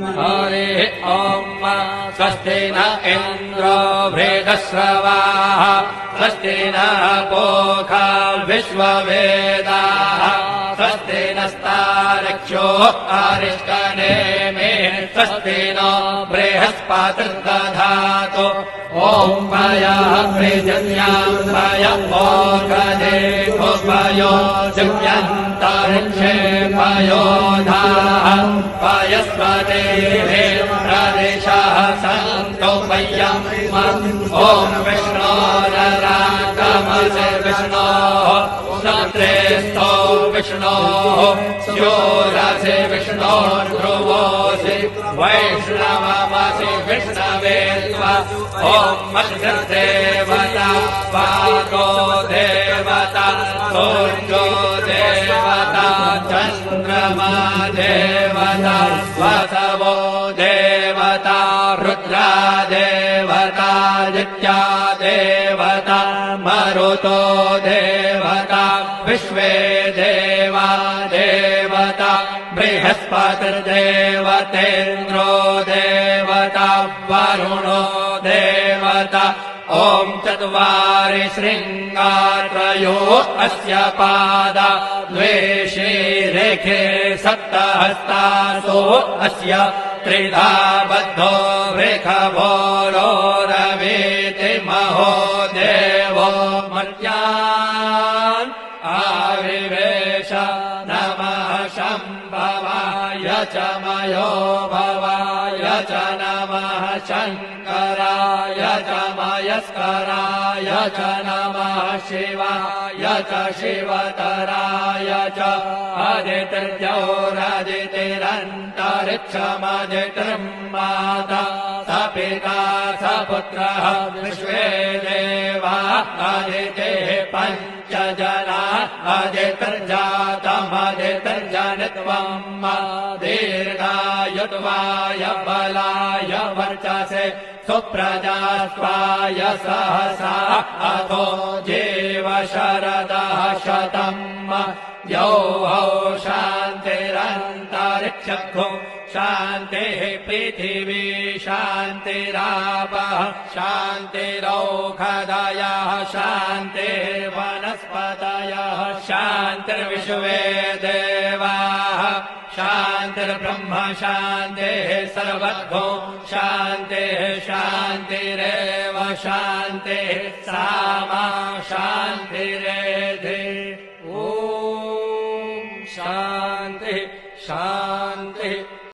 हरिः ॐ स्वस्ति न इन्द्रो वृद्धश्रवाः स्वस्ति नः पूषा विश्ववेदाः स्वस्ति नस्तार्क्ष्यो अरिष्टनेमिः स्वस्ति नो बृहस्पतिर्दधातु ॐ पयः पृथिव्यां पयो दिव्यन्तरिक्षे पयोधाः पयस्पतिः प्रदिशः सन्तो पयम् ॐ विष्णोररागमसे विष्णोः सत्रेस्थो विष्णोः स्योरसि विष्णोर्ध्रुवोऽसि वैष्णवमसि विष्णवे त्वा ॐ मत्देवता पादो देवता सूर्यो देवता चन्द्रमा देवता वसवो देवता रुद्रा देवता आदित्या देवता मरुतो देवता विश्वे देवा देवता बृहस्पतिर्देवतेन्द्रो देवता वरुणो देवता ॐ चत्वारि शृङ्गात्रयो अस्य पादा द्वे शीरेखे सप्तहस्तासो अस्य त्रिधा बद्धो वृषभोरो रवीति महो देवो मर्त्यान् आविवेश नमः शम्भवाय च मयो भवाय च नमः शङ्कराय च मयस्कराय च नमः शिवाय च शिवतराय च आदितिर्जौरादितिरन्तरिक्षमदितिर्माता स पिता स पुत्रः विश्वे देवा आदितेः पञ्च जना आदितिर्जातमदितिर्जनित्वम् दीर्घायुत्वाय बलाय वर्चसे सुप्रजास्वाय सहसा अथो जीव शरदः शतम् यौः शान्तिरन्तरिक्षो शान्तिः पृथिवी शान्तिरापः शान्तिरौषधयः शान्तिर्वनस्पतयः शान्तिर्विश्वे देवाः शान्तिर्ब्रह्म शान्तिः सर्वतो शान्तिः शान्तिरेव शान्तिः सामा शान्तिरेधि ॐ शान्तिः शान्तिः